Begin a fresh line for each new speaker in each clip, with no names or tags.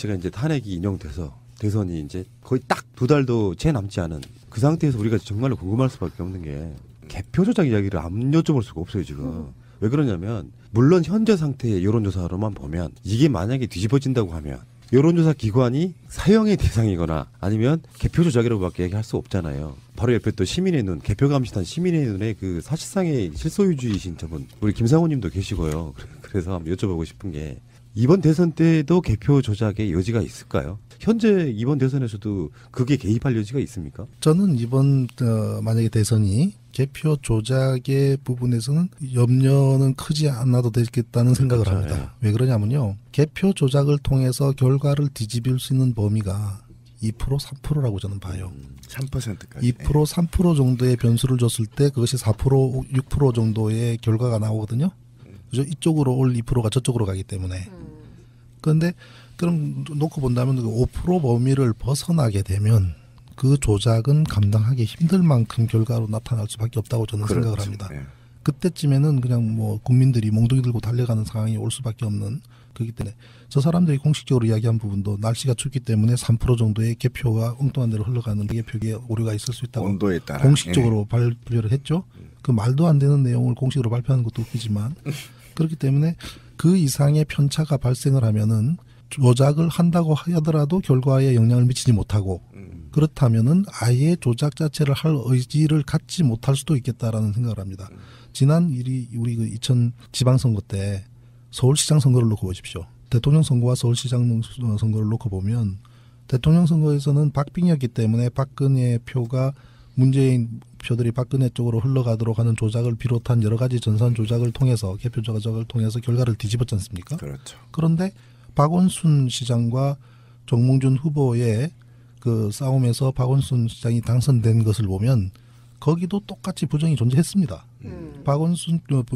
제가 이제 탄핵이 인용돼서 대선이 이제 거의 딱 2달도 채 남지 않은 그 상태에서 우리가 정말로 궁금할 수밖에 없는 게 개표 조작 이야기를 안 여쭤볼 수가 없어요 지금. 왜 그러냐면 물론 현재 상태의 여론조사로만 보면 이게 만약에 뒤집어진다고 하면 여론조사 기관이 사형의 대상이거나 아니면 개표 조작이라고밖에 얘기할 수 없잖아요. 바로 옆에 또 시민의 눈, 개표 감시단 시민의 눈에 그 사실상의 실소유주의이신 저분 우리 김상호님도 계시고요. 그래서 한번 여쭤보고 싶은 게 이번 대선 때도 개표 조작의 여지가 있을까요? 현재 이번 대선에서도 그게 개입할 여지가 있습니까?
저는 이번 만약에 대선이 개표 조작의 부분에서는 염려는 크지 않아도 되겠다는 생각을
그렇죠.
합니다. 왜 그러냐면요. 개표 조작을 통해서 결과를 뒤집을 수 있는 범위가 2% 3%라고 저는 봐요.
3%까지.
2% 3% 정도의 변수를 줬을 때 그것이 4% 6% 정도의 결과가 나오거든요. 그죠? 이쪽으로 올 2%가 저쪽으로 가기 때문에. 그런데 그럼 놓고 본다면 5% 범위를 벗어나게 되면 그 조작은 감당하기 힘들 만큼 결과로 나타날 수밖에 없다고 저는
그렇죠.
생각을 합니다.
네.
그때쯤에는 그냥 뭐 국민들이 몽둥이 들고 달려가는 상황이 올 수밖에 없는 그렇기 때문에 저 사람들이 공식적으로 이야기한 부분도 날씨가 춥기 때문에 3% 정도의 개표가 엉뚱한 데로 흘러가는 개표기에 오류가 있을 수 있다고
온도에 따라
공식적으로 발표를 했죠. 그 말도 안 되는 내용을 공식으로 발표하는 것도 웃기지만 그렇기 때문에 그 이상의 편차가 발생을 하면은 조작을 한다고 하더라도 결과에 영향을 미치지 못하고 그렇다면은 아예 조작 자체를 할 의지를 갖지 못할 수도 있겠다라는 생각을 합니다. 지난 우리 그 2000 지방선거 때 서울시장 선거를 놓고 보십시오. 대통령 선거와 서울시장 선거를 놓고 보면 대통령 선거에서는 박빙이었기 때문에 박근혜 표가 문재인 표들이 박근혜 쪽으로 흘러가도록 하는 조작을 비롯한 여러 가지 전산 조작을 통해서 개표 조작을 통해서 결과를 뒤집었지 않습니까?
그렇죠.
그런데 박원순 시장과 정몽준 후보의 그 싸움에서 박원순 시장이 당선된 것을 보면 거기도 똑같이 부정이 존재했습니다.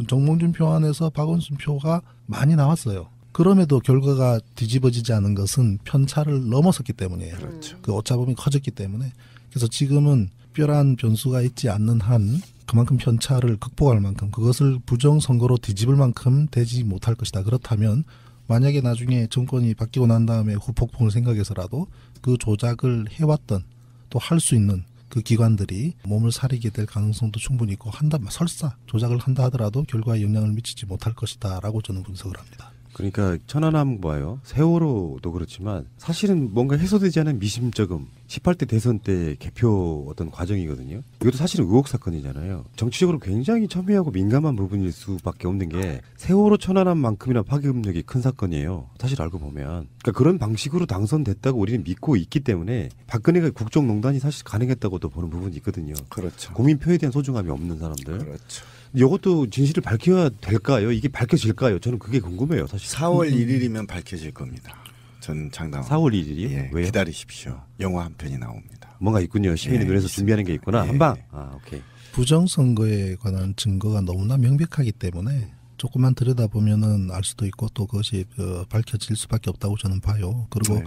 정몽준 표 안에서 박원순 표가 많이 나왔어요. 그럼에도 결과가 뒤집어지지 않은 것은 편차를 넘어섰기 때문이에요.
그렇죠.
그 오차범위 커졌기 때문에. 그래서 지금은 특별한 변수가 있지 않는 한 그만큼 편차를 극복할 만큼 그것을 부정선거로 뒤집을 만큼 되지 못할 것이다. 그렇다면 만약에 나중에 정권이 바뀌고 난 다음에 후폭풍을 생각해서라도 그 조작을 해왔던 또 할 수 있는 그 기관들이 몸을 사리게 될 가능성도 충분히 있고 설사 조작을 한다 하더라도 결과에 영향을 미치지 못할 것이다 라고 저는 분석을 합니다.
그러니까 천안함 봐요. 세월호도 그렇지만 사실은 뭔가 해소되지 않은 미심쩍음 18대 대선 때 개표 어떤 과정이거든요. 이것도 사실은 의혹 사건이잖아요. 정치적으로 굉장히 첨예하고 민감한 부분일 수밖에 없는 게 세월호 천안함만큼이나 파괴력이 큰 사건이에요. 사실 알고 보면. 그러니까 그런 방식으로 당선됐다고 우리는 믿고 있기 때문에 박근혜가 국정농단이 사실 가능했다고도 보는 부분이 있거든요.
그렇죠.
국민 표에 대한 소중함이 없는 사람들.
그렇죠.
이것도 진실을 밝혀야 될까요? 이게 밝혀질까요? 저는 그게 궁금해요, 사실.
4월 1일이면 밝혀질 겁니다. 저는 장담합니다.
4월 1일이요?
예,
왜요?
기다리십시오. 영화 한 편이 나옵니다.
뭔가 있군요. 시민의
예,
눈에서
있습니다.
준비하는 게 있구나.
예,
한방.
예.
아, 오케이.
부정선거에 관한 증거가 너무나 명백하기 때문에 조금만 들여다보면은 알 수도 있고 또 그것이 밝혀질 수밖에 없다고 저는 봐요. 그리고
네.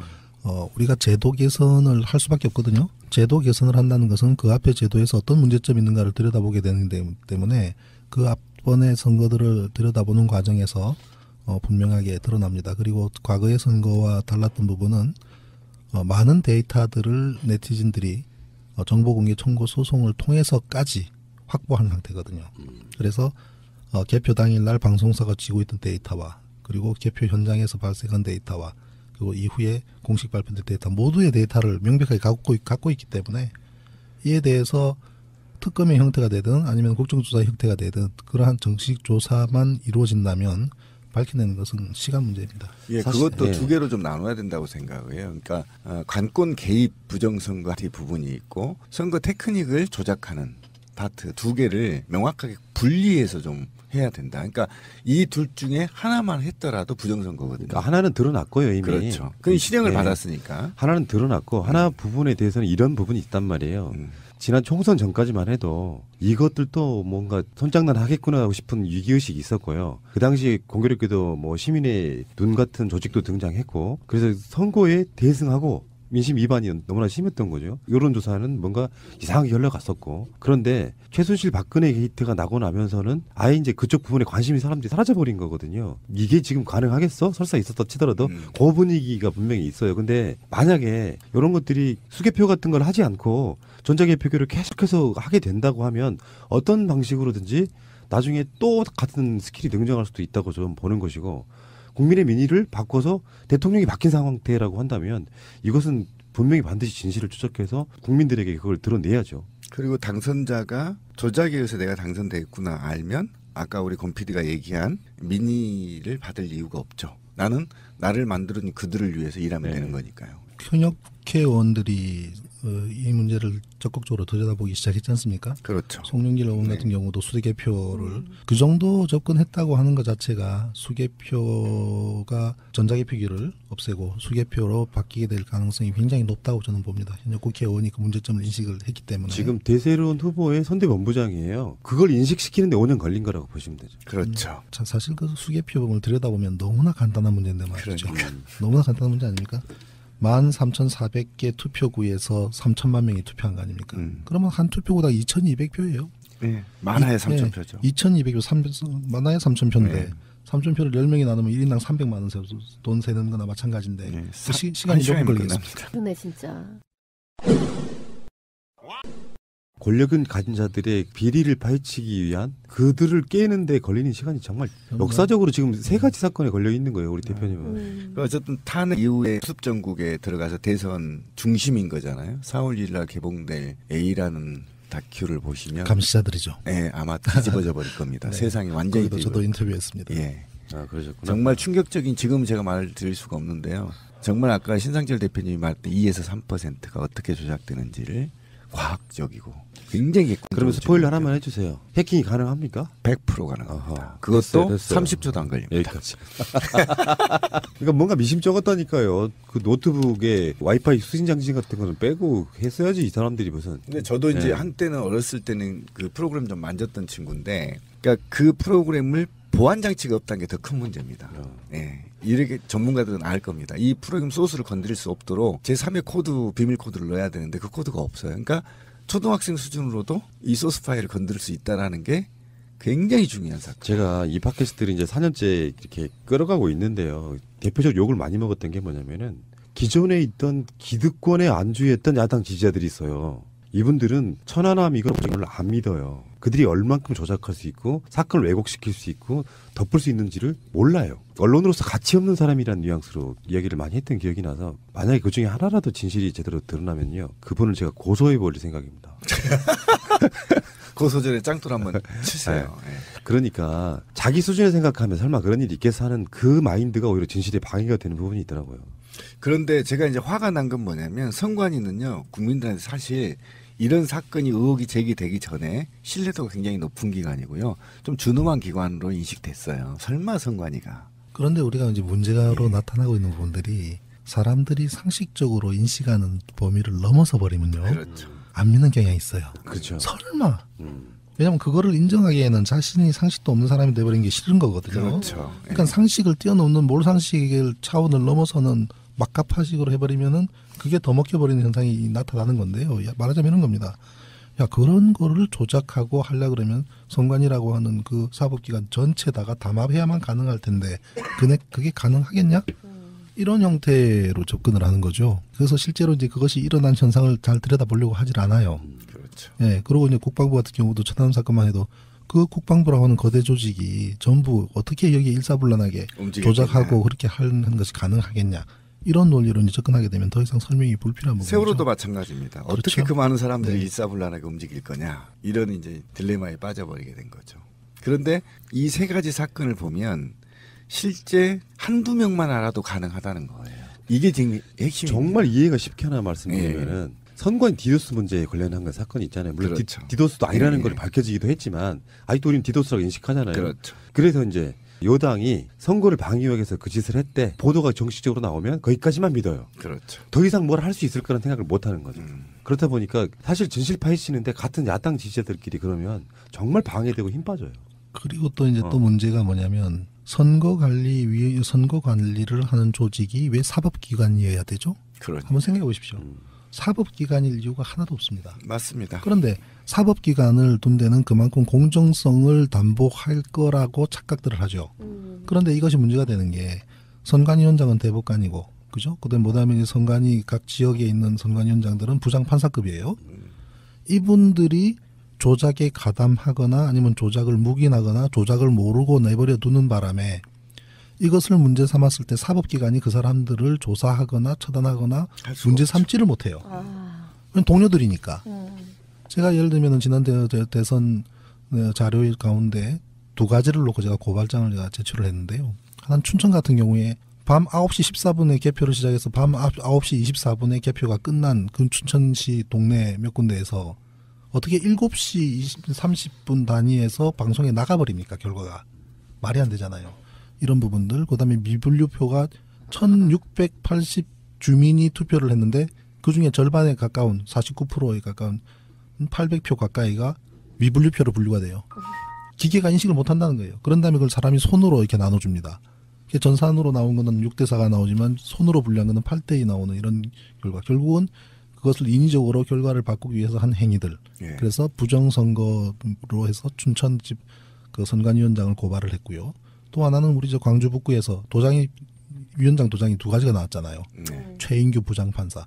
우리가 제도 개선을 할 수밖에 없거든요. 제도 개선을 한다는 것은 그 앞에 제도에서 어떤 문제점이 있는가를 들여다보게 되는 때문에 그 앞번의 선거들을 들여다보는 과정에서 분명하게 드러납니다. 그리고 과거의 선거와 달랐던 부분은 많은 데이터들을 네티즌들이 정보공개 청구 소송을 통해서까지 확보한 상태거든요. 그래서 개표 당일날 방송사가 쥐고 있던 데이터와 그리고 개표 현장에서 발생한 데이터와 그리고 이후에 공식 발표된 데이터 모두의 데이터를 명백하게 갖고 있기 때문에 이에 대해서 특검의 형태가 되든 아니면 국정조사 형태가 되든 그러한 정식 조사만 이루어진다면 밝혀내는 것은 시간 문제입니다.
예,
사실,
그것도
예.
두 개로 좀 나눠야 된다고 생각을 해요. 그러니까 관권 개입 부정선거 부분이 있고 선거 테크닉을 조작하는 파트 두 개를 명확하게 분리해서 좀 해야 된다. 그러니까 이 둘 중에 하나만 했더라도 부정선거거든요.
그러니까 하나는 드러났고요, 이미.
그렇죠. 그 실형을
네.
받았으니까.
하나는 드러났고 하나 부분에 대해서는 이런 부분이 있단 말이에요. 지난 총선 전까지만 해도 이것들도 뭔가 손장난 하겠구나 하고 싶은 위기의식이 있었고요. 그 당시 공교롭게도 뭐 시민의 눈 같은 조직도 등장했고 그래서 선거에 대승하고 민심 위반이 너무나 심했던 거죠. 여론조사는 뭔가 이상하게 흘러갔었고 그런데 최순실 박근혜 게이트가 나고 나면서는 아예 이제 그쪽 부분에 관심이 사람들이 사라져버린 거거든요. 이게 지금 가능하겠어? 설사 있었다 치더라도 그 분위기가 분명히 있어요. 근데 만약에 이런 것들이 수개표 같은 걸 하지 않고 전자개표기를 계속해서 하게 된다고 하면 어떤 방식으로든지 나중에 또 같은 스킬이 등장할 수도 있다고 저는 보는 것이고 국민의 민의를 바꿔서 대통령이 바뀐 상태라고 한다면 이것은 분명히 반드시 진실을 추적해서 국민들에게 그걸 드러내야죠.
그리고 당선자가 조작에 의해서 내가 당선됐구나 알면 아까 우리 권 PD가 얘기한 민의를 받을 이유가 없죠. 나는 나를 만들어준 그들을 위해서 일하면 되는 거니까요.
현역 국회의원들이 이 문제를 적극적으로 들여다보기 시작했지 않습니까?
그렇죠.
송영길 의원 같은 경우도 수개표를 그 정도 접근했다고 하는 것 자체가 수개표가 전자개표기를 없애고 수개표로 바뀌게 될 가능성이 굉장히 높다고 저는 봅니다. 현역 국회의원이 그 문제점을 인식을 했기 때문에.
지금 대세론 후보의 선대본부장이에요. 그걸 인식시키는데 5년 걸린 거라고 보시면 되죠.
그렇죠.
자, 사실 그 수개표를 들여다보면 너무나 간단한 문제인데 말이죠.
그러니까.
너무나 간단한 문제 아닙니까? 13,400개 투표구에서 3천만 명이 투표한 거 아닙니까? 그러면 한 투표구당 2,200표예요.
네. 많아야 3,000표죠.
2,200표, 많아야 3,000표인데
네.
3,000표를 10명이 나누면 1인당 300만 원 돈 세는 거나 마찬가지인데
네.
시간이 몇 분 걸리겠습니까?
그러네 진짜.
권력은 가진 자들의 비리를 파헤치기 위한 그들을 깨는데 걸리는 시간이 정말 역사적으로 지금 세 가지 사건에 걸려 있는 거예요. 우리 대표님은.
어쨌든 탄핵 이후에 수습 전국에 들어가서 대선 중심인 거잖아요. 4월 1일 날 개봉될 A라는 다큐를 보시면
감시자들이죠.
네, 아마 뒤집어져 버릴 겁니다.
네.
세상이 완전히
거기도 저도 인터뷰했습니다.
예.
아, 그러셨구나.
정말 충격적인 지금 제가 말을 드릴 수가 없는데요. 정말 아까 신상철 대표님이 말했던 2에서 3%가 어떻게 조작되는지를 과학적이고 굉장히
그러면 스포일러 하나만 해주세요. 해킹이 가능합니까?
100% 가능합니다.
어허.
그것도
됐어요.
30초도 안 걸립니다.
여기까지. 그러니까 뭔가 미심쩍었다니까요. 그 노트북에 와이파이 수신 장치 같은 거는 빼고 했어야지 이 사람들이 무슨.
근데 저도 이제
네.
한때는 어렸을 때는 그 프로그램 좀 만졌던 친구인데, 그러니까 그 프로그램을 보안 장치가 없다는 게 더 큰 문제입니다. 예. 이렇게 전문가들은 알 겁니다. 이 프로그램 소스를 건드릴 수 없도록 제3의 코드, 비밀 코드를 넣어야 되는데 그 코드가 없어요. 그러니까 초등학생 수준으로도 이 소스 파일을 건드릴 수 있다라는 게 굉장히 중요한 사건.
제가 이 팟캐스트를 이제 4년째 이렇게 끌어가고 있는데요. 대표적으로 욕을 많이 먹었던 게 뭐냐면은 기존에 있던 기득권에 안주했던 야당 지지자들이 있어요. 이분들은 천안함 이걸 안 믿어요. 그들이 얼만큼 조작할 수 있고 사건을 왜곡시킬 수 있고 덮을 수 있는지를 몰라요. 언론으로서 가치 없는 사람이라는 뉘앙스로 이야기를 많이 했던 기억이 나서 만약에 그중에 하나라도 진실이 제대로 드러나면요. 그분을 제가 고소해버릴 생각입니다.
고소전에 짱돌 한번 치세요. 예.
그러니까 자기 수준에 생각하면 설마 그런 일이 있겠어 하는 그 마인드가 오히려 진실에 방해가 되는 부분이 있더라고요.
그런데 제가 이제 화가 난 건 뭐냐면 선관위는요 국민들한테 사실 이런 사건이 의혹이 제기되기 전에 신뢰도가 굉장히 높은 기관이고요. 좀 준엄한 기관으로 인식됐어요. 설마 선관위가.
그런데 우리가 이제 문제로 나타나고 있는 부분들이 사람들이 상식적으로 인식하는 범위를 넘어서 버리면요.
그렇죠.
안 믿는 경향이 있어요.
그렇죠.
설마. 왜냐하면 그거를 인정하기에는 자신이 상식도 없는 사람이 돼버린 게 싫은 거거든요.
그렇죠.
그러니까 상식을 뛰어넘는 몰상식을 차원을 넘어서는 막가파식으로 해버리면은 그게 더 먹혀버리는 현상이 나타나는 건데요. 말하자면 이런 겁니다. 야, 그런 거를 조작하고 하려 그러면 선관위라고 하는 그 사법기관 전체다가 담합해야만 가능할 텐데 그게 가능하겠냐? 이런 형태로 접근을 하는 거죠. 그래서 실제로 이제 그것이 일어난 현상을 잘 들여다보려고 하질 않아요.
그렇죠.
예, 그리고 이제 국방부 같은 경우도 천안함 사건만 해도 그 국방부라고 하는 거대 조직이 전부 어떻게 여기 일사불란하게 조작하고 그렇게 하는 것이 가능하겠냐. 이런 논리로 이제 접근하게 되면 더 이상 설명이 불필요한 부분이죠.
세월호도 마찬가지입니다.
그렇죠.
어떻게 그 많은 사람들이
네.
일사불란하게 움직일 거냐. 이런 이제 딜레마에 빠져버리게 된 거죠. 그런데 이 세 가지 사건을 보면 실제 한두 명만 알아도 가능하다는 거예요. 이게 지금 핵심입니다.
정말 이해가 쉽게 하나 말씀드리면은 선관 디도스 문제에 관련한 건 사건이 있잖아요. 물론
그렇죠.
디도스도 아니라는
예.
걸 밝혀지기도 했지만 아직도 우리는 디도스라고 인식하잖아요.
그렇죠.
그래서 이제 여당이 선거를 방해하기 위해서 그 짓을 했대. 보도가 정식적으로 나오면 거기까지만 믿어요.
그렇죠.
더 이상 뭘 할 수 있을 거라는 생각을 못 하는 거죠. 그렇다 보니까 사실 진실 파헤치는데 같은 야당 지지자들끼리 그러면 정말 방해되고 힘 빠져요.
그리고 또 이제 또 문제가 뭐냐면 선거 관리를 하는 조직이 왜 사법기관이어야 되죠?
그렇죠.
한번 생각해 보십시오. 사법기관일 이유가 하나도 없습니다.
맞습니다.
그런데 사법기관을 둔 데는 그만큼 공정성을 담보할 거라고 착각들을 하죠. 그런데 이것이 문제가 되는 게 선관위원장은 대법관이고, 그죠? 그다음에 선관위 각 지역에 있는 선관위원장들은 부장판사급이에요. 이분들이 조작에 가담하거나 아니면 조작을 묵인하거나 조작을 모르고 내버려 두는 바람에 이것을 문제 삼았을 때 사법기관이 그 사람들을 조사하거나 처단하거나 문제 삼지를 못해요. 그건 동료들이니까. 제가 예를 들면 지난 대선 자료 가운데 두 가지를 놓고 제가 고발장을 제가 제출을 했는데요. 하나는 춘천 같은 경우에 밤 9시 14분에 개표를 시작해서 밤 9시 24분에 개표가 끝난 그 춘천시 동네 몇 군데에서 어떻게 7시 30분 단위에서 방송에 나가버립니까, 결과가. 말이 안 되잖아요. 이런 부분들. 그다음에 미분류표가 1680 주민이 투표를 했는데 그중에 절반에 가까운 49%에 가까운 800표 가까이가 미분류표로 분류가 돼요. 기계가 인식을 못한다는 거예요. 그런 다음에 그걸 사람이 손으로 이렇게 나눠줍니다. 전산으로 나온 거는 6대4가 나오지만 손으로 분류한 거는 8대2 나오는 이런 결과. 결국은 그것을 인위적으로 결과를 바꾸기 위해서 한 행위들.
예.
그래서 부정선거로 해서 춘천집 그 선관위원장을 고발을 했고요. 또 하나는 우리 저 광주 북구에서 위원장 도장이 두 가지가 나왔잖아요. 최인규 부장판사.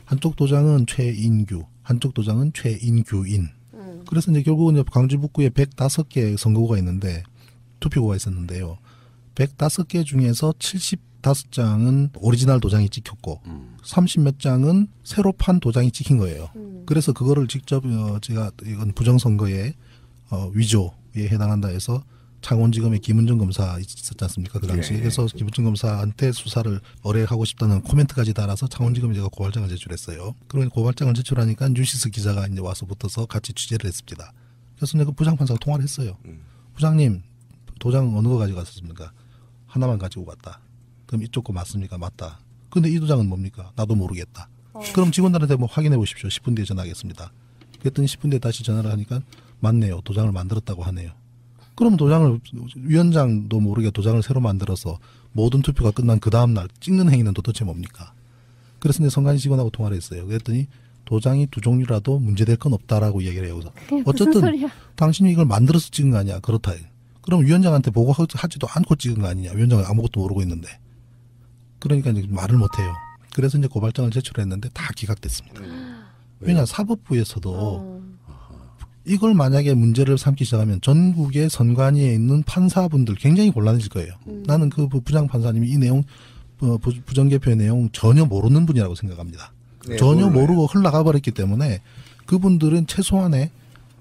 한쪽 도장은 최인규, 한쪽 도장은 최인규인. 그래서 이제 결국은 이제 광주 북구에 105개 선거구가 있는데 투표구가 있었는데요. 105개 중에서 75장은 오리지널 도장이 찍혔고 30몇 장은 새로 판 도장이 찍힌 거예요. 그래서 그거를 직접 제가 이건 부정선거의 위조에 해당한다 해서 창원지검의 김은정 검사 있었지 않습니까? 그 당시에.
예.
그래서 김은정 검사한테 수사를 의뢰하고 싶다는 코멘트까지 달아서 창원지검에 제가 고발장을 제출했어요. 그러니 고발장을 제출하니까 뉴시스 기자가 이제 와서 붙어서 같이 취재를 했습니다. 그래서 내가 부장판사가 통화를 했어요. 부장님, 도장 어느 거 가지고 갔었습니까? 하나만 가지고 갔다. 그럼 이쪽 거 맞습니까? 맞다. 근데 이 도장은 뭡니까? 나도 모르겠다. 그럼 직원들한테 뭐 확인해 보십시오. 10분 뒤에 전화하겠습니다. 그랬더니 10분 뒤에 다시 전화를 하니까 맞네요. 도장을 만들었다고 하네요. 그럼 도장을 위원장도 모르게 도장을 새로 만들어서 모든 투표가 끝난 그 다음 날 찍는 행위는 도대체 뭡니까? 그래서 이제 선관위 직원하고 통화를 했어요. 그랬더니 도장이 두 종류라도 문제될 건 없다라고 얘기를 해요. 어쨌든 당신이 이걸 만들어서 찍은 거 아니야. 그렇다. 그럼 위원장한테 보고하지도 않고 찍은 거 아니냐. 위원장은 아무것도 모르고 있는데. 그러니까 이제 말을 못해요. 그래서 이제 고발장을 제출했는데 다 기각됐습니다. 왜냐 사법부에서도 이걸 만약에 문제를 삼기 시작하면 전국의 선관위에 있는 판사분들 굉장히 곤란해질 거예요. 나는 그 부장판사님이 이 내용 부정개표의 내용 전혀 모르는 분이라고 생각합니다.
네,
전혀
몰라요.
모르고 흘러가 버렸기 때문에 그분들은 최소한의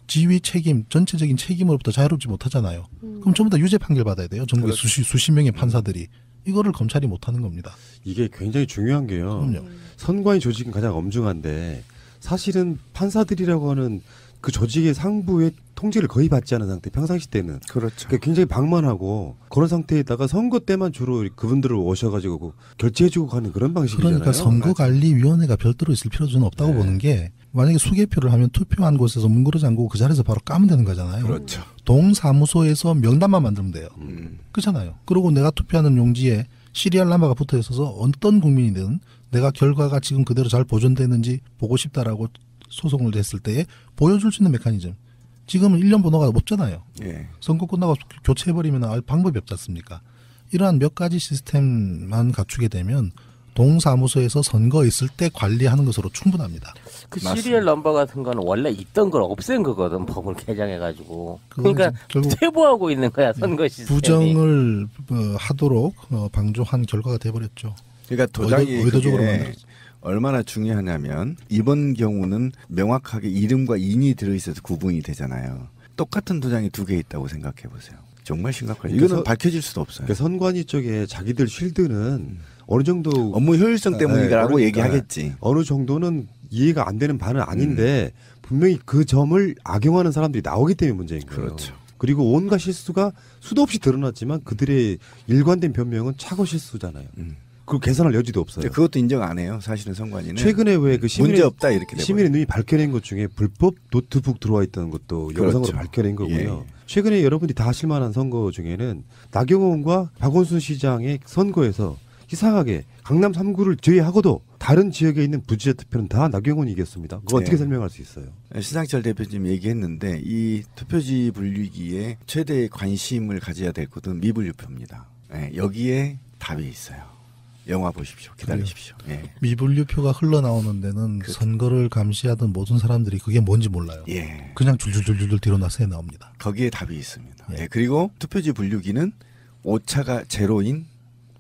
지휘 책임, 전체적인 책임으로부터 자유롭지 못하잖아요. 그럼 전부 다 유죄 판결 받아야 돼요. 전국에
그렇죠.
수십 명의 판사들이. 이거를 검찰이 못하는 겁니다.
이게 굉장히 중요한 게요.
그럼요.
선관위 조직은 가장 엄중한데 사실은 판사들이라고 하는 그 조직의 상부의 통제를 거의 받지 않은 상태, 평상시 때는.
그렇죠.
그러니까 굉장히 방만하고 그런 상태에다가 선거 때만 주로 그분들을 오셔가지고 결제해주고 가는 그런 방식이잖아요.
그러니까 선거관리위원회가 별도로 있을 필요는 없다고
네.
보는 게 만약에 수개표를 하면 투표한 곳에서 문구를 잠그고 그 자리에서 바로 까면 되는 거잖아요.
그렇죠.
동사무소에서 명단만 만들면 돼요. 그렇잖아요. 그리고 내가 투표하는 용지에 시리얼 넘버가 붙어 있어서 어떤 국민이든 내가 결과가 지금 그대로 잘 보존되는지 보고 싶다라고 소송을 했을 때에 보여줄 수 있는 메커니즘. 지금은 1년 번호가 없잖아요.
예.
선거 끝나고 교체해버리면 알 방법이 없지 않습니까? 이러한 몇 가지 시스템만 갖추게 되면 동사무소에서 선거 있을 때 관리하는 것으로 충분합니다.
그
맞습니다.
시리얼 넘버 같은 거는 원래 있던 걸 없앤 거거든. 법을 개정해가지고.
그건
그러니까
결국
퇴보하고 있는 거야 선거 시스템이.
부정을 하도록 방조한 결과가 돼버렸죠.
그러니까 도장이
의도적으로
그게
만들었어.
얼마나 중요하냐면 이번 경우는 명확하게 이름과 인이 들어있어서 구분이 되잖아요. 똑같은 도장이 두 개 있다고 생각해 보세요. 정말 심각하죠. 이거는
그래서-
밝혀질 수도 없어요.
그러니까 선관위 쪽에 자기들 쉴드는 어느 정도
업무 효율성 때문이라고
그러니까
얘기하겠지.
어느 정도는 이해가 안 되는 바는 아닌데 분명히 그 점을 악용하는 사람들이 나오기 때문에 문제인 거예요.
그렇죠.
그리고 온갖 실수가 수도 없이 드러났지만 그들의 일관된 변명은 착오 실수잖아요. 그 개선할 여지도 없어요.
그것도 인정 안 해요. 사실은 선관위는
최근에 왜 그
문제 없다 이렇게
시민의 눈이 밝혀낸 것 중에 불법 노트북 들어와 있던 것도
그렇죠.
영상으로 밝혀낸 거고요.
예.
최근에 여러분들이 다 하실 만한 선거 중에는 나경원과 박원순 시장의 선거에서 이상하게 강남 3구를 제외하고도 다른 지역에 있는 부지자 투표는 다 나경원이 이겼습니다. 그거 어떻게
네.
설명할 수 있어요?
신상철 대표님 얘기했는데 이 투표지 분류기에 최대의 관심을 가져야 될 것은 미분류표입니다. 예, 여기에 답이 있어요. 영화 보십시오. 기다리십시오. 예.
미분류표가 흘러나오는 데는 선거를 감시하던 모든 사람들이 그게 뭔지 몰라요.
예.
그냥 줄줄줄줄 뒤로 나서 나옵니다.
거기에 답이 있습니다. 예. 그리고 투표지 분류기는 오차가 제로인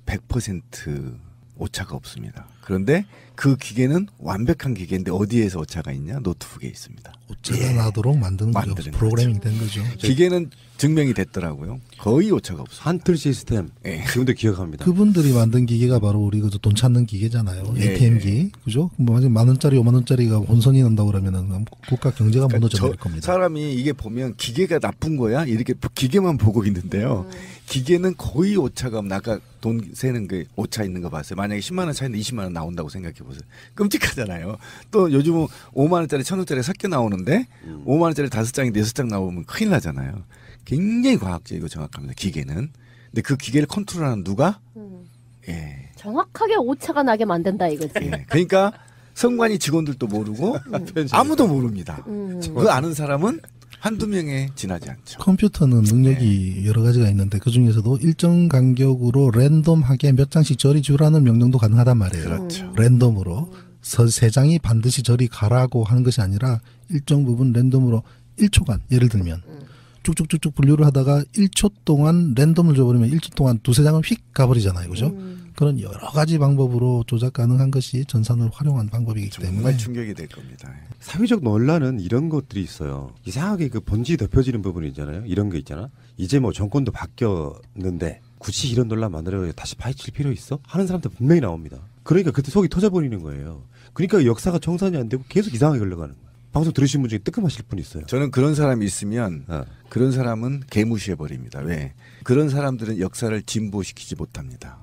100% 오차가 없습니다. 그런데 그 기계는 완벽한 기계인데 어디에서 오차가 있냐? 노트북에 있습니다.
오차가 나도록 만드는 거죠.
만드는
프로그래밍 된 거죠.
기계는 증명이 됐더라고요. 거의 오차가 없어요.
한틀 시스템
예.
지금도 기억합니다.
그분들이 만든 기계가 바로 우리 돈 찾는 기계잖아요.
예,
ATM기. 그죠? 뭐 10,000원짜리, 50,000원짜리가 혼선이 난다 그러면은 국가 경제가 무너져 버릴 겁니다.
사람이 이게 보면 기계가 나쁜 거야 이렇게 기계만 보고 있는데요. 기계는 거의 오차가 없는 아까 돈 세는 그 오차 있는 거 봤어요. 만약에 10만 원 차인데 20만 원 나온다고 생각해 보세요. 끔찍하잖아요. 또 요즘은 5만 원짜리 1,000원짜리 섞여 나오는데 5만 원짜리 5장인데 6장 나오면 큰일 나잖아요. 굉장히 과학적이고 정확합니다. 기계는. 근데 그 기계를 컨트롤하는 누가? 예.
정확하게 오차가 나게 만든다 이거지.
예. 그러니까 선관위 직원들도 모르고 아무도 모릅니다. 그 아는 사람은 한두 명에 지나지 않죠.
컴퓨터는 능력이 여러 가지가 있는데 그 중에서도 일정 간격으로 랜덤하게 몇 장씩 저리 주라는 명령도 가능하단 말이에요.
그렇죠.
랜덤으로. 세 장이 반드시 저리 가라고 하는 것이 아니라 일정 부분 랜덤으로 1초간 예를 들면 쭉쭉쭉쭉 분류를 하다가 1초 동안 랜덤을 줘버리면 1초 동안 두세 장은 휙 가버리잖아요. 그죠? 그런 여러 가지 방법으로 조작 가능한 것이 전산을 활용한 방법이기 때문에
정말 충격이 될 겁니다.
사회적 논란은 이런 것들이 있어요. 이상하게 그 본질이 덮여지는 부분이 있잖아요. 이런 거 있잖아. 이제 뭐 정권도 바뀌었는데 굳이 이런 논란 만들어 다시 파헤칠 필요 있어? 하는 사람들 분명히 나옵니다. 그러니까 그때 속이 터져버리는 거예요. 그러니까 역사가 청산이 안 되고 계속 이상하게 흘러가는 거예요. 방송 들으신 분 중에 뜨끔하실 분 있어요.
저는 그런 사람이 있으면
어.
그런 사람은 개무시해 버립니다. 왜? 그런 사람들은 역사를 진보시키지 못합니다.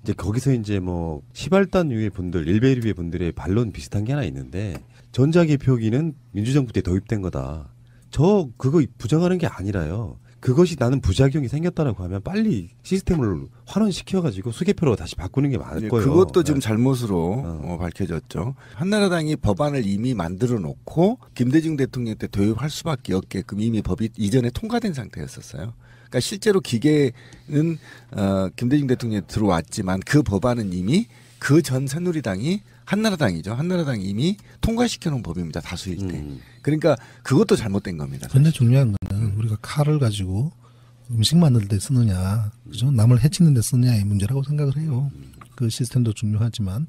이제 거기서 이제 뭐 시발단 위의 분들, 일베일비의 분들의 반론 비슷한 게 하나 있는데 전자개표기는 민주정부 때 도입된 거다. 저 그거 부정하는 게 아니라요. 그것이 나는 부작용이 생겼다라고 하면 빨리 시스템을 환원시켜가지고 수개표로 다시 바꾸는 게 맞을 거예요.
그것도 좀 잘못으로 밝혀졌죠. 한나라당이 법안을 이미 만들어 놓고 김대중 대통령 때 도입할 수밖에 없게끔 이미 법이 이전에 통과된 상태였었어요. 그러니까 실제로 기계는 김대중 대통령이 들어왔지만 그 법안은 이미 그 전 새누리당이 한나라당이죠. 한나라당이 이미 통과시켜놓은 법입니다. 다수일 때. 그러니까 그것도 잘못된 겁니다.
근데 중요한 거는 우리가 칼을 가지고 음식 만들 때 쓰느냐, 그죠? 남을 해치는 데 쓰느냐의 문제라고 생각을 해요. 그 시스템도 중요하지만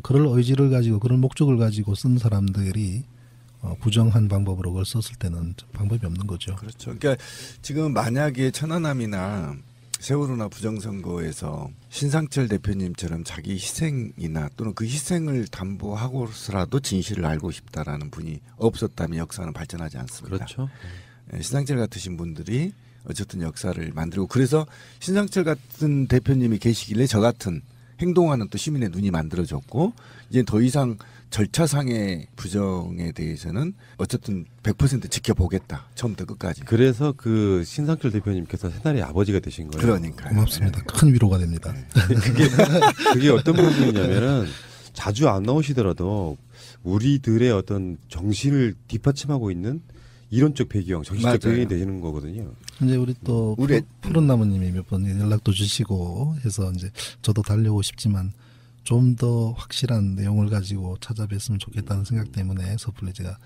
그럴 의지를 가지고 그런 목적을 가지고 쓴 사람들이 부정한 방법으로 그걸 썼을 때는 방법이 없는 거죠.
그렇죠. 그러니까 지금 만약에 천안함이나 세월호나 부정선거에서 신상철 대표님처럼 자기 희생이나 또는 그 희생을 담보하고서라도 진실을 알고 싶다라는 분이 없었다면 역사는 발전하지 않습니다.
그렇죠.
신상철 같으신 분들이 어쨌든 역사를 만들고 그래서 신상철 같은 대표님이 계시길래 저 같은 행동하는 또 시민의 눈이 만들어졌고 이제 더 이상 절차상의 부정에 대해서는 어쨌든 100% 지켜보겠다. 처음부터 끝까지.
그래서 그 신상철 대표님께서 새날의 아버지가 되신 거예요.
그러니까요.
고맙습니다. 큰 위로가 됩니다.
그게 어떤 부분이냐면은 자주 안 나오시더라도 우리들의 어떤 정신을 뒷받침하고 있는 이론적 배경, 정신적
맞아요.
배경이 되는 거거든요.
이제 우리 또
우리
푸른 나무님이 몇 번 연락도 주시고 해서 이제 저도 달려오고 싶지만 좀 더 확실한 내용을 가지고 찾아뵀으면 좋겠다는 생각 때문에 섣불리 제가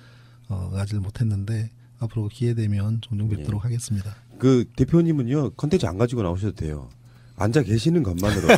가지를 못했는데 앞으로 기회 되면 종종 뵙도록 하겠습니다.
그 대표님은요 컨텐츠 안 가지고 나오셔도 돼요. 앉아 계시는 것만으로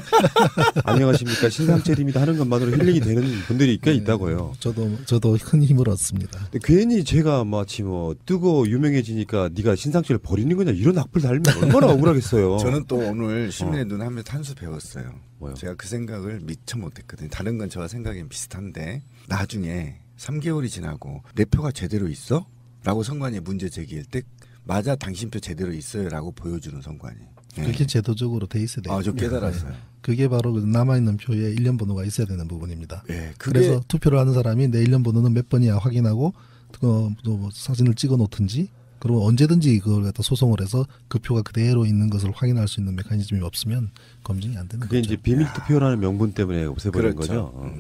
안녕하십니까 신상철입니다 하는 것만으로 힐링이 되는 분들이 꽤 있다고요.
저도 큰 힘을 얻습니다.
근데 괜히 제가 마치 뭐 뜨고 유명해지니까 네가 신상철을 버리는 거냐 이런 악플 달면 얼마나 억울하겠어요.
저는 또 오늘 시민의 눈 하면서 한 수 배웠어요.
뭐요?
제가 그 생각을 미처 못했거든요. 다른 건 저와 생각이 비슷한데 나중에 3개월이 지나고 내 표가 제대로 있어? 라고 선관위에 문제 제기할 때 맞아 당신 표 제대로 있어요 라고 보여주는 선관위.
그게 제도적으로 돼 있어야 돼요.
저 깨달았어요.
그게 바로 그 남아있는 표에 1년 번호가 있어야 되는 부분입니다.
예,
그래서 투표를 하는 사람이 내 1년 번호는 몇 번이야 확인하고 또 사진을 찍어 놓든지 그리고 언제든지 그걸 갖다 소송을 해서 그 표가 그대로 있는 것을 확인할 수 있는 메커니즘이 없으면 검증이 안 되는
그게
거죠.
이제 비밀 투표라는 명분 때문에 없애버린
그렇죠.
거죠.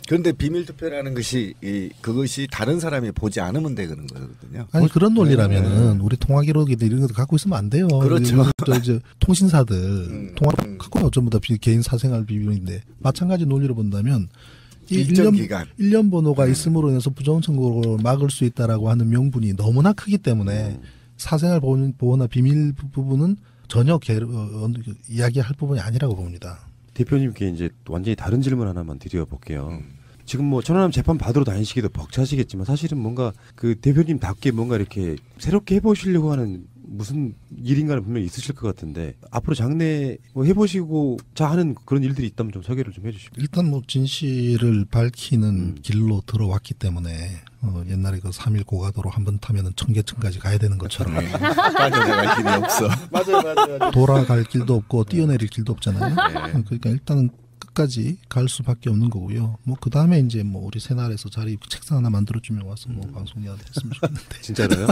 그런데 비밀 투표라는 것이 그것이 다른 사람이 보지 않으면 되는 거거든요.
아니 그런 논리라면은 우리 통화 기록이나 이런 것도 갖고 있으면 안 돼요.
그렇죠.
이제 통신사들 통화 갖고 전부 다 개인 사생활 비밀인데 마찬가지 논리로 본다면 이
일정 기간
1년 번호가 있음으로 인해서 부정선거를 막을 수 있다라고 하는 명분이 너무나 크기 때문에 사생활 보호나 비밀 부분은 전혀 이야기할 부분이 아니라고 봅니다.
대표님께 이제 완전히 다른 질문 하나만 드려볼게요. 지금 뭐 천안함 재판 받으러 다니시기도 벅차시겠지만 사실은 뭔가 그 대표님답게 뭔가 이렇게 새롭게 해보시려고 하는 무슨 일인가는 분명히 있으실 것 같은데 앞으로 장래 뭐 해보시고자 하는 그런 일들이 있다면 좀 소개를 좀 해주시면.
일단 뭐 진실을 밝히는 길로 들어왔기 때문에 옛날에 그 3일 고가도로 한번 타면은 청계천까지 가야 되는 것처럼
빠져나갈 길이 없어.
맞아요.
돌아갈 길도 없고 뛰어내릴 길도 없잖아요. 그러니까 일단은 끝까지 갈 수밖에 없는 거고요. 뭐 그 다음에 이제 뭐 우리 새날에서 자리 책상 하나 만들어주면 와서 뭐 방송이라도 했으면 좋겠는데.
진짜로요?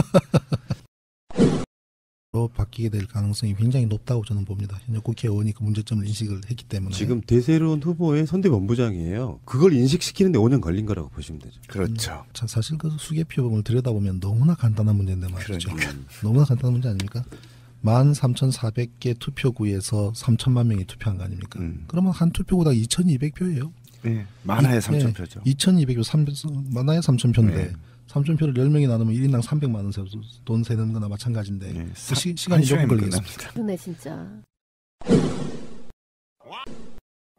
로 바뀌게 될 가능성이 굉장히 높다고 저는 봅니다. 현재 국회의원이 그 문제점을 인식을 했기 때문에.
지금 대세론 후보의 선대본부장이에요. 그걸 인식시키는데 5년 걸린 거라고 보시면 되죠.
그렇죠.
자, 사실 그 수개표범을 들여다보면 너무나 간단한 문제인데 말이죠.
그러니까.
너무나 간단한 문제 아닙니까? 13,400개 투표구에서 3천만 명이 투표한 거 아닙니까? 그러면 한 투표구당 2,200표예요.
네. 많아야 3,000표죠.
2,200표, 많아야 3,000표인데
네.
3,000표를 10명이 나누면 1인당 300만 원 돈 세는 거나 마찬가지인데
네.
그 시간이 몇 분 걸리겠습니까?
그러네 진짜.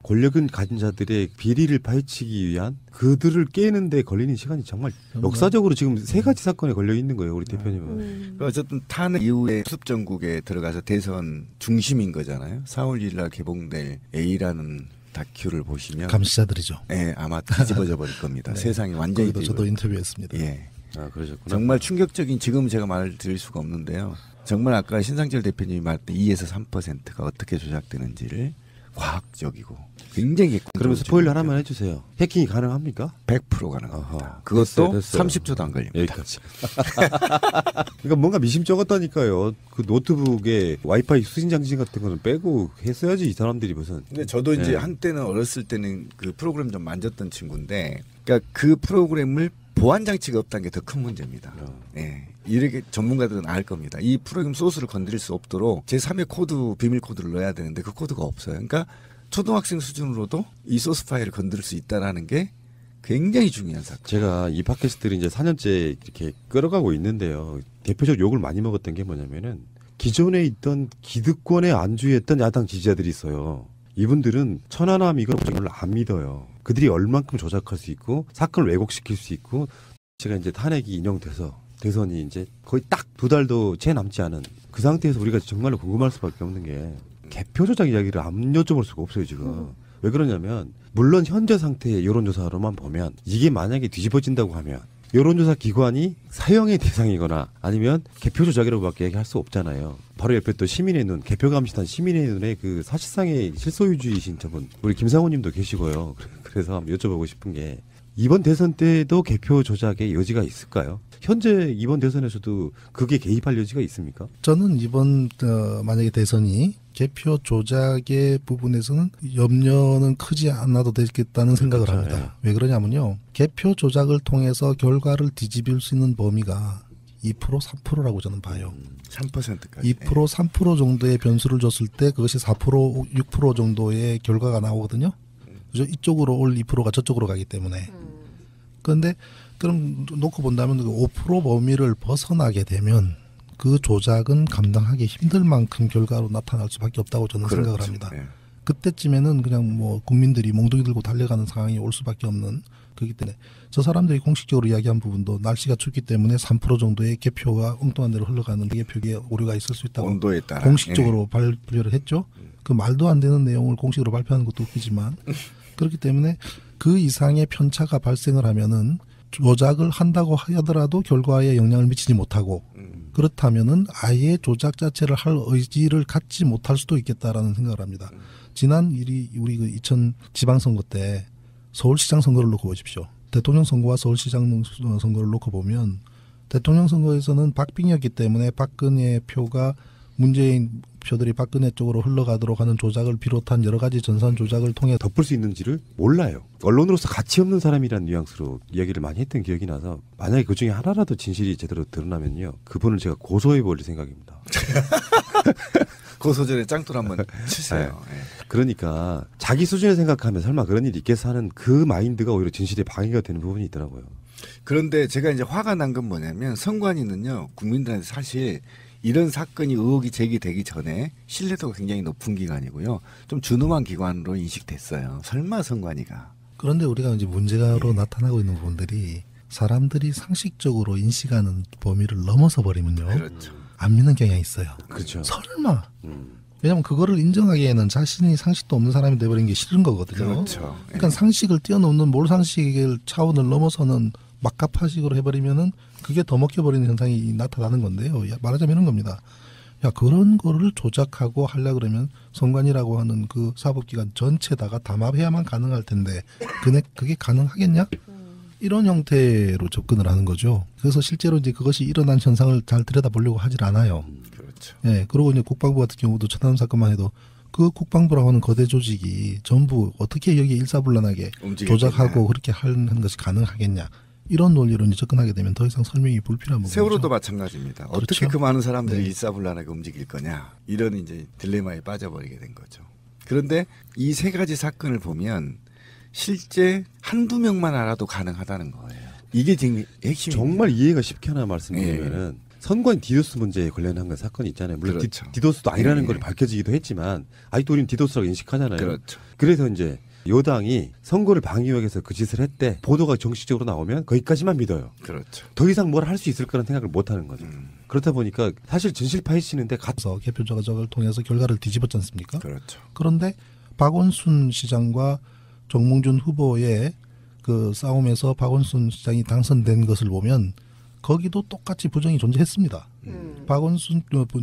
권력은 가진 자들의 비리를 파헤치기 위한 그들을 깨는데 걸리는 시간이 정말 역사적으로 지금 세 가지 사건에 걸려 있는 거예요, 우리 대표님은.
어쨌든 탄핵 이후에 수습전국에 들어가서 대선 중심인 거잖아요. 4월 1일 날 개봉될 A라는 다큐를 보시면
감시자들이죠.
네, 아마 뒤집어져 버릴 겁니다. 세상이 완전히
거기도 저도 인터뷰했습니다.
예.
아, 그러셨구나.
정말 충격적인 지금 제가 말을 드릴 수가 없는데요. 정말 아까 신상철 대표님이 말했던 2에서 3%가 어떻게 조작되는지를 과학적이고 굉장히
그러면 스포일러 하나만 해주세요. 해킹이 가능합니까?
100% 가능합니다.
어허.
그것도
됐어요.
30초도 안 걸립니다.
여기까지. 그러니까 뭔가 미심쩍었다니까요. 그 노트북에 와이파이 수신 장치 같은 거는 빼고 했어야지 이 사람들이 무슨.
근데 저도 이제
네.
한때는 어렸을 때는 그 프로그램 좀 만졌던 친구인데, 그러니까 그 프로그램을 보안 장치가 없다는 게 더 큰 문제입니다. 예. 이렇게 전문가들은 알 겁니다. 이 프로그램 소스를 건드릴 수 없도록 제3의 코드, 비밀 코드를 넣어야 되는데 그 코드가 없어요. 그러니까 초등학생 수준으로도 이 소스 파일을 건드릴 수 있다라는 게 굉장히 중요한 사건.
제가 이 팟캐스트를 이제 4년째 이렇게 끌어가고 있는데요. 대표적으로 욕을 많이 먹었던 게 뭐냐면은 기존에 있던 기득권에 안주했던 야당 지지자들이 있어요. 이분들은 천안함 이걸 안 믿어요. 그들이 얼만큼 조작할 수 있고 사건을 왜곡시킬 수 있고 제가 이제 탄핵이 인용돼서 대선이 이제 거의 딱 2달도 채 남지 않은 그 상태에서 우리가 정말로 궁금할 수밖에 없는 게 개표 조작 이야기를 안 여쭤볼 수가 없어요 지금. 왜 그러냐면 물론 현재 상태의 여론조사로만 보면 이게 만약에 뒤집어진다고 하면 여론조사 기관이 사형의 대상이거나 아니면 개표 조작이라고밖에 얘기할 수 없잖아요. 바로 옆에 또 시민의 눈, 개표감시단 시민의 눈에 그 사실상의 실소유주의신 저분 우리 김상호님도 계시고요. 그래서 한번 여쭤보고 싶은 게 이번 대선 때도 개표 조작의 여지가 있을까요? 현재 이번 대선에서도 그게 개입할 여지가 있습니까?
저는 이번 만약에 대선이 개표 조작의 부분에서는 염려는 크지 않아도 되겠다는 생각을
그렇죠,
합니다. 왜 그러냐면요. 개표 조작을 통해서 결과를 뒤집을 수 있는 범위가 2% 3%라고 저는 봐요.
3%까지.
2% 3% 정도의 변수를 줬을 때 그것이 4% 6% 정도의 결과가 나오거든요. 그죠? 이쪽으로 올 2%가 저쪽으로 가기 때문에. 그런데 그럼 놓고 본다면 5% 범위를 벗어나게 되면 그 조작은 감당하기 힘들 만큼 결과로 나타날 수밖에 없다고 저는
그렇죠.
생각을 합니다.
네.
그때쯤에는 그냥 뭐 국민들이 몽둥이 들고 달려가는 상황이 올 수밖에 없는 그렇기 때문에 저 사람들이 공식적으로 이야기한 부분도 날씨가 춥기 때문에 3% 정도의 개표가 엉뚱한 데로 흘러가는 개표기에 오류가 있을 수 있다고
온도에 따라
공식적으로 발표를 했죠. 그 말도 안 되는 내용을 공식으로 발표하는 것도 웃기지만 그렇기 때문에 그 이상의 편차가 발생을 하면은 조작을 한다고 하더라도 결과에 영향을 미치지 못하고 그렇다면은 아예 조작 자체를 할 의지를 갖지 못할 수도 있겠다라는 생각을 합니다. 지난 우리 그 2000 지방선거 때 서울시장 선거를 놓고 보십시오. 대통령 선거와 서울시장 선거를 놓고 보면 대통령 선거에서는 박빙이었기 때문에 박근혜 표가 문재인 표들이 박근혜 쪽으로 흘러가도록 하는 조작을 비롯한 여러 가지 전산 조작을 통해
덮을 수 있는지를 몰라요. 언론으로서 가치 없는 사람이라는 뉘앙스로 이야기를 많이 했던 기억이 나서 만약에 그중에 하나라도 진실이 제대로 드러나면요. 그분을 제가 고소해버릴 생각입니다.
고소전에 짱돌 한번 치세요. 예.
그러니까 자기 수준에 생각하면 설마 그런 일이 있겠어 하는 그 마인드가 오히려 진실에 방해가 되는 부분이 있더라고요.
그런데 제가 이제 화가 난 건 뭐냐면 선관위는요 국민들한테 사실 이런 사건이 의혹이 제기되기 전에 신뢰도가 굉장히 높은 기관이고요. 좀 준엄한 기관으로 인식됐어요. 설마 선관위가.
그런데 우리가 이제 문제로 나타나고 있는 부분들이 사람들이 상식적으로 인식하는 범위를 넘어서 버리면요.
그렇죠.
안 믿는 경향이 있어요.
그렇죠.
설마. 왜냐하면 그거를 인정하기에는 자신이 상식도 없는 사람이 돼버린 게 싫은 거거든요.
그렇죠.
그러니까 상식을 뛰어넘는 몰상식의 차원을 넘어서는 막가파식으로 해버리면은 그게 더 먹혀버리는 현상이 나타나는 건데요. 말하자면 이런 겁니다. 야, 그런 거를 조작하고 하려 그러면 선관위라고 하는 그 사법기관 전체다가 담합해야만 가능할 텐데 그게 가능하겠냐? 이런 형태로 접근을 하는 거죠. 그래서 실제로 이제 그것이 일어난 현상을 잘 들여다보려고 하질 않아요.
그렇죠.
예, 그리고 이제 국방부 같은 경우도 천안함 사건만 해도 그 국방부라고 하는 거대 조직이 전부 어떻게 여기 일사불란하게 조작하고 그렇게 하는 것이 가능하겠냐. 이런 논리로 이제 접근하게 되면 더 이상 설명이 불필요한 부분이죠.
세월호도 마찬가지입니다.
그렇죠.
어떻게 그 많은 사람들이
네.
일사불란하게 움직일 거냐. 이런 이제 딜레마에 빠져버리게 된 거죠. 그런데 이 세 가지 사건을 보면 실제 한두 명만 알아도 가능하다는 거예요. 이게 지금 핵심입니다.
정말 이해가 쉽게 하나 말씀드리면은 선관 디도스 문제에 관련한 건 사건이 있잖아요. 물론
그렇죠.
디도스도 아니라는
예.
걸 밝혀지기도 했지만 아직도 우리는 디도스라고 인식하잖아요.
그렇죠.
그래서 이제 여당이 선거를 방해하기 위해서 그 짓을 했대. 보도가 정식적으로 나오면 거기까지만 믿어요.
그렇죠.
더 이상 뭘 할 수 있을 거라는 생각을 못 하는 거죠. 그렇다 보니까 사실 진실 파헤치는데
그래서 개표 조작을 통해서 결과를 뒤집었지 않습니까?
그렇죠.
그런데 박원순 시장과 정몽준 후보의 그 싸움에서 박원순 시장이 당선된 것을 보면 거기도 똑같이 부정이 존재했습니다.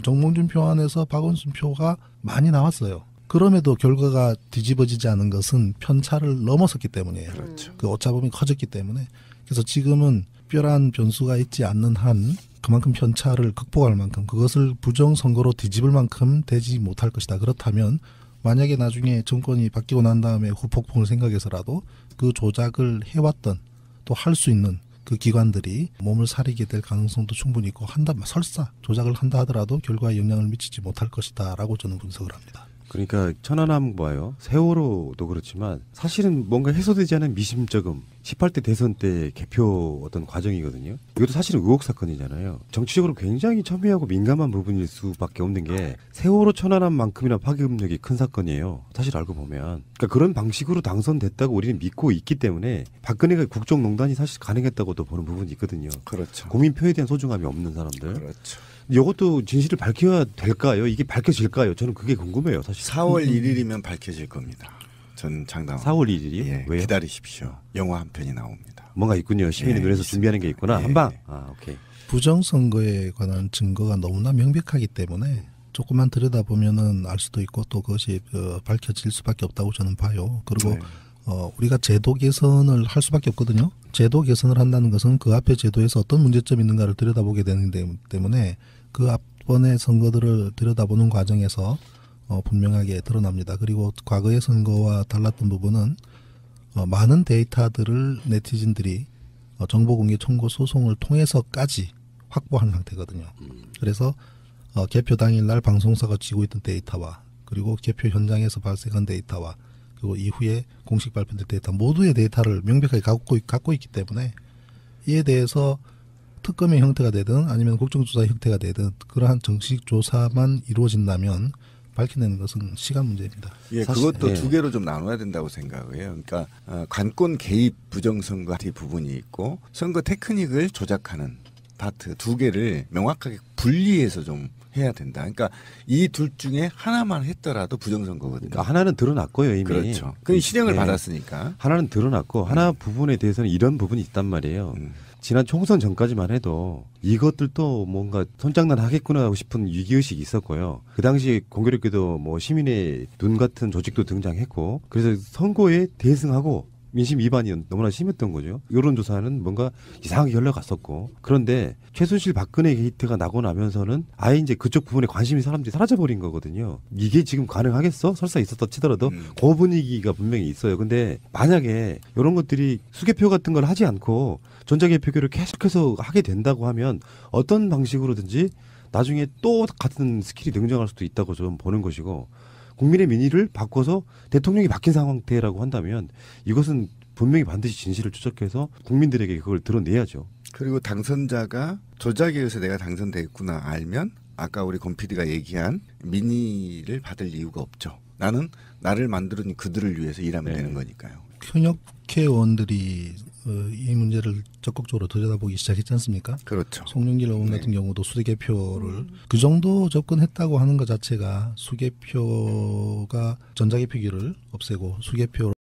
정몽준 표 안에서 박원순 표가 많이 나왔어요. 그럼에도 결과가 뒤집어지지 않은 것은 편차를 넘어섰기 때문이에요.
그렇죠.
그 오차범위 커졌기 때문에. 그래서 지금은 특별한 변수가 있지 않는 한 그만큼 편차를 극복할 만큼 그것을 부정선거로 뒤집을 만큼 되지 못할 것이다. 그렇다면 만약에 나중에 정권이 바뀌고 난 다음에 후폭풍을 생각해서라도 그 조작을 해왔던 또 할 수 있는 그 기관들이 몸을 사리게 될 가능성도 충분히 있고 설사 조작을 한다 하더라도 결과에 영향을 미치지 못할 것이다라고 저는 분석을 합니다.
그러니까 천안함 봐요. 세월호도 그렇지만 사실은 뭔가 해소되지 않은 미심쩍음 18대 대선 때 개표 어떤 과정이거든요. 이것도 사실은 의혹 사건이잖아요. 정치적으로 굉장히 첨예하고 민감한 부분일 수밖에 없는 게 세월호 천안함만큼이나 파괴력이 큰 사건이에요. 사실 알고 보면. 그러니까 그런 방식으로 당선됐다고 우리는 믿고 있기 때문에 박근혜가 국정농단이 사실 가능했다고도 보는 부분이 있거든요.
그렇죠.
국민 표에 대한 소중함이 없는 사람들.
그렇죠.
이것도 진실을 밝혀야 될까요? 이게 밝혀질까요? 저는 그게 궁금해요. 사실.
4월 1일이면 밝혀질 겁니다. 전 장담.
4월 1일이요?
예,
왜요?
기다리십시오. 영화 한 편이 나옵니다.
뭔가 있군요. 시민의
예,
눈에서
있습니다.
준비하는 게 있구나.
예,
한방.
예.
아, 오케이.
부정선거에 관한 증거가 너무나 명백하기 때문에 조금만 들여다보면은 알 수도 있고 또 그것이 밝혀질 수밖에 없다고 저는 봐요. 그리고
네.
우리가 제도 개선을 할 수밖에 없거든요. 제도 개선을 한다는 것은 그 앞에 제도에서 어떤 문제점이 있는가를 들여다보게 되는 때문에 그 앞번의 선거들을 들여다보는 과정에서 분명하게 드러납니다. 그리고 과거의 선거와 달랐던 부분은 많은 데이터들을 네티즌들이 정보공개 청구 소송을 통해서까지 확보한 상태거든요. 그래서 개표 당일날 방송사가 쥐고 있던 데이터와 그리고 개표 현장에서 발생한 데이터와 그리고 이후에 공식 발표된 데이터 모두의 데이터를 명백하게 갖고 있기 때문에 이에 대해서 특검의 형태가 되든 아니면 국정조사 형태가 되든 그러한 정식 조사만 이루어진다면 밝혀내는 것은 시간 문제입니다.
예,
사실,
그것도
예.
두 개로 좀 나눠야 된다고 생각해요. 그러니까 관권 개입 부정선거 부분이 있고 선거 테크닉을 조작하는 파트 두 개를 명확하게 분리해서 좀 해야 된다. 그러니까 이 둘 중에 하나만 했더라도 부정선거거든요.
그러니까 하나는 드러났고요, 이미.
그렇죠. 그 실형을
네.
받았으니까.
하나는 드러났고 하나 부분에 대해서는 이런 부분이 있단 말이에요. 지난 총선 전까지만 해도 이것들도 뭔가 손장난 하겠구나 하고 싶은 위기의식이 있었고요. 그 당시 공교롭게도 뭐 시민의 눈 같은 조직도 등장했고 그래서 선거에 대승하고 민심 위반이 너무나 심했던 거죠. 여론조사는 뭔가 이상하게 흘러갔었고 그런데 최순실 박근혜 게이트가 나고 나면서는 아예 이제 그쪽 부분에 관심이 사람들이 사라져버린 거거든요. 이게 지금 가능하겠어? 설사 있었다 치더라도 그 분위기가 분명히 있어요. 근데 만약에 이런 것들이 수개표 같은 걸 하지 않고 전자개표기를 계속해서 하게 된다고 하면 어떤 방식으로든지 나중에 또 같은 스킬이 등장할 수도 있다고 저는 보는 것이고 국민의 민의를 바꿔서 대통령이 바뀐 상태라고 한다면 이것은 분명히 반드시 진실을 추적해서 국민들에게 그걸 드러내야죠.
그리고 당선자가 조작에 의해서 내가 당선됐구나 알면 아까 우리 권 PD가 얘기한 민의를 받을 이유가 없죠. 나는 나를 만들어준 그들을 위해서 일하면 되는 거니까요.
현역 국회의원들이 이 문제를 적극적으로 들여다보기 시작했지 않습니까?
그렇죠.
송영길 의원 같은 경우도 수개표를 그 정도 접근했다고 하는 것 자체가 수개표가 전자개표기를 없애고 수개표